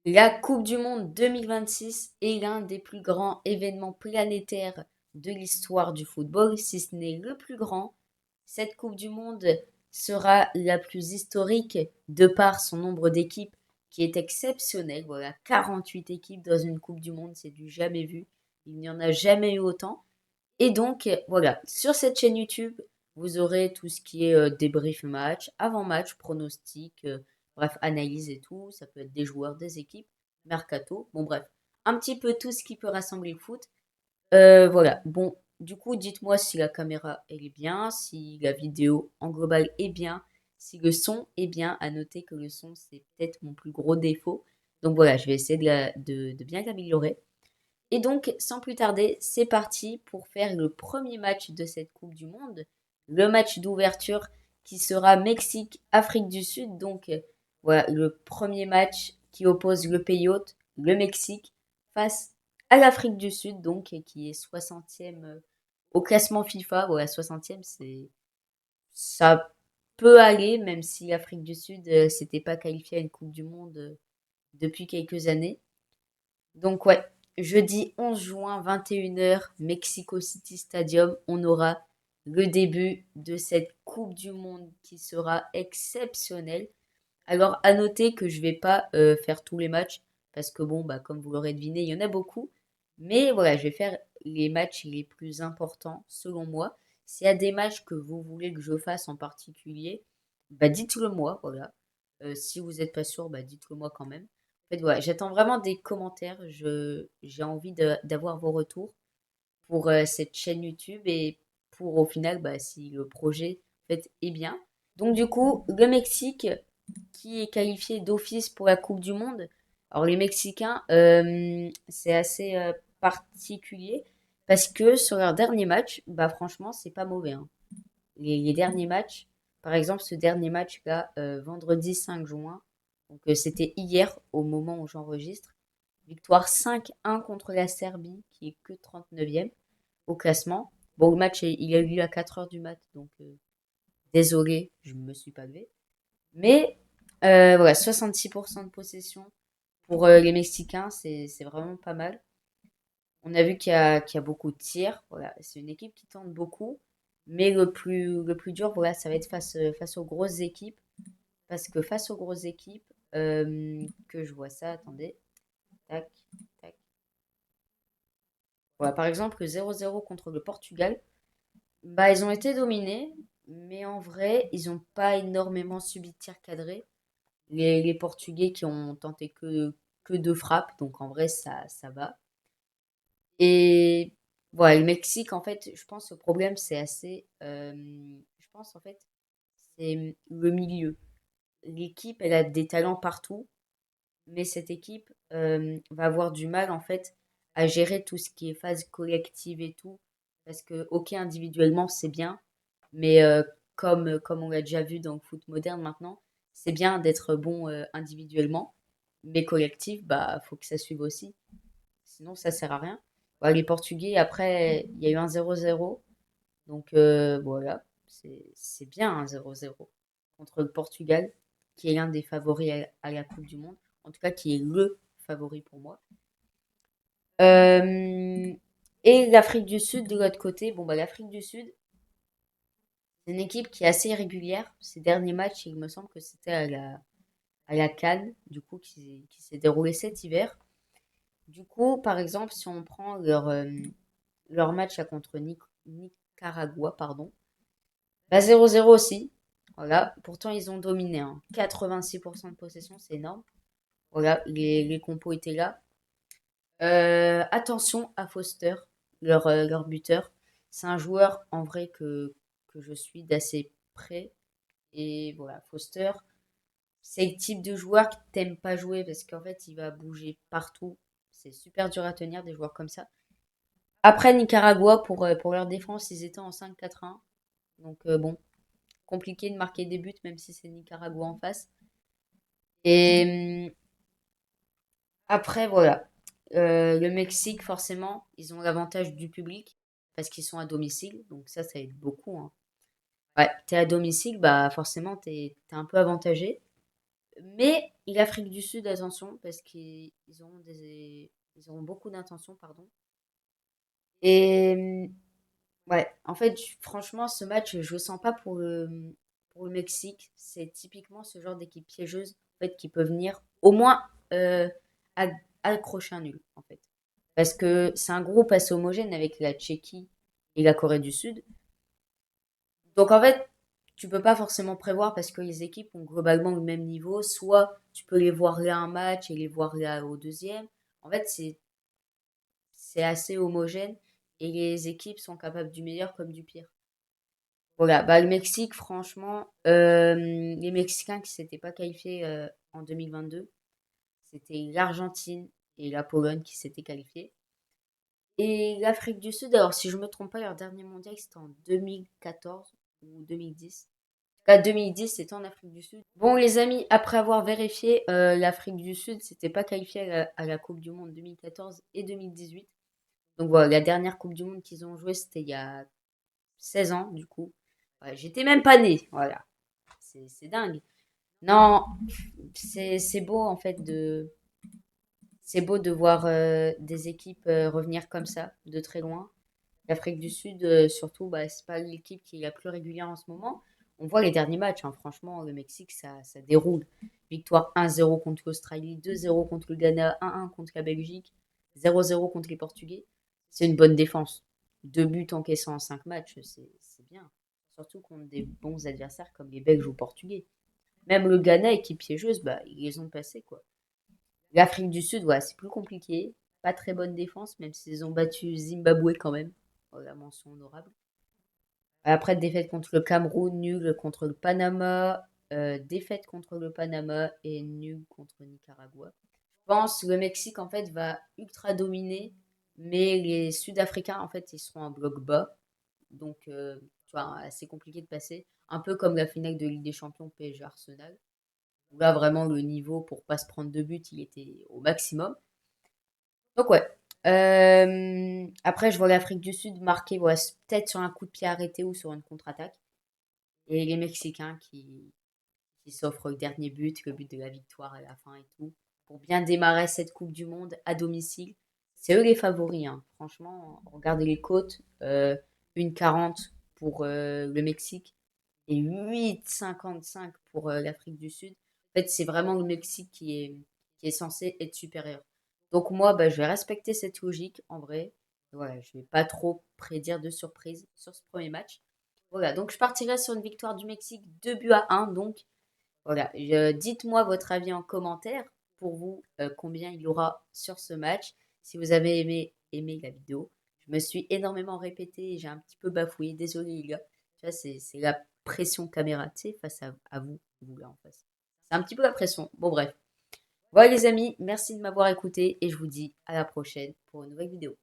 La Coupe du Monde 2026 est l'un des plus grands événements planétaires de l'histoire du football, si ce n'est le plus grand. Cette Coupe du Monde sera la plus historique de par son nombre d'équipes qui est exceptionnel. Voilà, 48 équipes dans une Coupe du Monde, c'est du jamais vu. Il n'y en a jamais eu autant. Et donc, voilà, sur cette chaîne YouTube, vous aurez tout ce qui est débrief match, avant-match, pronostic, bref, analyse et tout. Ça peut être des joueurs, des équipes, mercato, bon bref, un petit peu tout ce qui peut rassembler le foot. Voilà, bon, du coup, dites-moi si la caméra elle est bien, si la vidéo en global est bien, si le son est bien. À noter que le son, c'est peut-être mon plus gros défaut. Donc voilà, je vais essayer de bien l'améliorer. Et donc, sans plus tarder, c'est parti pour faire le premier match de cette Coupe du Monde, le match d'ouverture qui sera Mexique-Afrique du Sud. Donc, voilà, le premier match qui oppose le pays hôte, le Mexique, face à l'Afrique du Sud, donc, qui est 60e au classement FIFA. Voilà, 60e, ça peut aller, même si l'Afrique du Sud s'était pas qualifiée à une Coupe du Monde depuis quelques années. Donc ouais, jeudi 11 juin, 21 h, Mexico City Stadium, on aura le début de cette Coupe du Monde qui sera exceptionnelle. Alors à noter que je vais pas faire tous les matchs parce que bon, bah comme vous l'aurez deviné, il y en a beaucoup. Mais voilà, je vais faire les matchs les plus importants selon moi. S'il y a des matchs que vous voulez que je fasse en particulier, bah dites-le moi, voilà. Si vous n'êtes pas sûr, bah dites-le moi quand même. En fait, voilà, j'attends vraiment des commentaires. J'ai envie d'avoir vos retours pour cette chaîne YouTube et pour au final, bah, si le projet en fait, est bien. Donc du coup, le Mexique qui est qualifié d'office pour la Coupe du Monde. Alors les Mexicains, c'est assez particulier parce que sur leur dernier match, bah franchement, c'est pas mauvais, hein. Les derniers matchs, par exemple, ce dernier match là, vendredi 5 juin, donc c'était hier au moment où j'enregistre, victoire 5-1 contre la Serbie qui est que 39e au classement. Bon, le match, il a eu lieu à 4 heures du mat, donc désolé, je ne me suis pas levé. Mais voilà, 66% de possession pour les Mexicains, c'est vraiment pas mal. On a vu qu'il y a beaucoup de tirs. Voilà, c'est une équipe qui tente beaucoup. Mais le plus dur, voilà, ça va être face aux grosses équipes. Parce que face aux grosses équipes, que je vois ça, attendez. Tac, tac. Voilà, par exemple, le 0-0 contre le Portugal, bah, ils ont été dominés. Mais en vrai, ils n'ont pas énormément subi de tirs cadrés. Les Portugais qui ont tenté que deux frappes, donc en vrai, ça va. Et voilà, le Mexique, en fait, je pense que le problème, c'est assez. Je pense, en fait, c'est le milieu. L'équipe, elle a des talents partout, mais cette équipe va avoir du mal, en fait, à gérer tout ce qui est phase collective et tout. Parce que, ok, individuellement, c'est bien, mais comme on l'a déjà vu dans le foot moderne maintenant, c'est bien d'être bon individuellement, mais collectif, bah, faut que ça suive aussi. Sinon, ça sert à rien. Ouais, les Portugais, après, il y a eu un 0-0. Donc voilà, c'est bien un 0-0 contre le Portugal, qui est l'un des favoris à la Coupe du Monde. En tout cas, qui est le favori pour moi. Euh, et l'Afrique du Sud, de l'autre côté, bon, bah, l'Afrique du Sud, c'est une équipe qui est assez irrégulière. Ces derniers matchs, il me semble que c'était à la CAN, du coup, qui s'est déroulé cet hiver. Du coup, par exemple, si on prend leur match contre Nicaragua, pardon, bah 0-0 aussi. Voilà. Pourtant, ils ont dominé, hein. 86% de possession, c'est énorme. Voilà, les compos étaient là. Attention à Foster, leur buteur. C'est un joueur, en vrai, que je suis d'assez près. Et voilà, Foster, c'est le type de joueur qui t'aime pas jouer parce qu'en fait, il va bouger partout. C'est super dur à tenir, des joueurs comme ça. Après, Nicaragua, pour leur défense, ils étaient en 5-4-1. Donc, bon, compliqué de marquer des buts, même si c'est Nicaragua en face. Et après, voilà. Le Mexique, forcément, ils ont l'avantage du public parce qu'ils sont à domicile. Donc, ça aide beaucoup, hein. Ouais, t'es à domicile, bah forcément, t'es un peu avantagé. Mais l'Afrique du Sud, attention, parce ils auront beaucoup d'intentions, pardon. Et ouais, en fait, franchement, ce match, je le sens pas pour le Mexique. C'est typiquement ce genre d'équipe piégeuse, en fait, qui peut venir au moins ac- accrocher un nul, en fait. Parce que c'est un groupe assez homogène avec la Tchéquie et la Corée du Sud. Donc, en fait, tu peux pas forcément prévoir parce que les équipes ont globalement le même niveau. Soit tu peux les voir là un match et les voir là au deuxième. En fait, c'est assez homogène et les équipes sont capables du meilleur comme du pire. Voilà, bah, le Mexique, franchement, les Mexicains qui s'étaient pas qualifiés en 2022, c'était l'Argentine et la Pologne qui s'étaient qualifiés. Et l'Afrique du Sud, alors si je me trompe pas, leur dernier mondial c'était en 2014 ou 2010. En tout cas, 2010 c'était en Afrique du Sud. Bon, les amis, après avoir vérifié, l'Afrique du Sud s'était pas qualifiée à la Coupe du Monde 2014 et 2018. Donc voilà, la dernière Coupe du Monde qu'ils ont jouée, c'était il y a 16 ans, du coup. Ouais, j'étais même pas née, voilà. C'est dingue. Non, c'est beau en fait c'est beau de voir des équipes revenir comme ça, de très loin. L'Afrique du Sud, surtout, bah, c'est pas l'équipe qui est la plus régulière en ce moment. On voit les derniers matchs, hein, franchement, le Mexique, ça déroule. Victoire 1-0 contre l'Australie, 2-0 contre le Ghana, 1-1 contre la Belgique, 0-0 contre les Portugais. C'est une bonne défense. 2 buts encaissés en 5 matchs, c'est bien. Surtout contre des bons adversaires comme les Belges ou Portugais. Même le Ghana, équipe piégeuse, bah, ils les ont passés, quoi. L'Afrique du Sud, ouais, c'est plus compliqué. Pas très bonne défense, même s'ils ont battu Zimbabwe quand même. La mention honorable. Après, défaite contre le Cameroun, nul contre le Panama, défaite contre le Panama et nul contre Nicaragua. Je pense que le Mexique, en fait, va ultra dominer, mais les Sud-Africains, en fait, ils seront en bloc bas. Donc, tu vois, assez compliqué de passer. Un peu comme la finale de Ligue des Champions PSG Arsenal. Où là, vraiment, le niveau pour pas se prendre 2 buts, il était au maximum. Donc ouais. Après, je vois l'Afrique du Sud marquer ouais, peut-être sur un coup de pied arrêté ou sur une contre-attaque. Et les Mexicains qui s'offrent le dernier but, le but de la victoire à la fin et tout. Pour bien démarrer cette Coupe du Monde à domicile. C'est eux les favoris, hein. Franchement, regardez les cotes. 1,40 pour le Mexique et 8,55 pour l'Afrique du Sud. En fait, c'est vraiment le Mexique qui est censé être supérieur. Donc moi, bah, je vais respecter cette logique en vrai. Voilà, je vais pas trop prédire de surprise sur ce premier match. Voilà, donc je partirai sur une victoire du Mexique 2 buts à 1. Donc voilà, dites-moi votre avis en commentaire pour vous combien il y aura sur ce match. Si vous avez aimé la vidéo, je me suis énormément répété, j'ai un petit peu bafouillé, désolé les gars. Tu vois, c'est la pression caméra, tu sais, face à vous, vous là en face. C'est un petit peu la pression. Bon bref. Voilà les amis, merci de m'avoir écouté et je vous dis à la prochaine pour une nouvelle vidéo.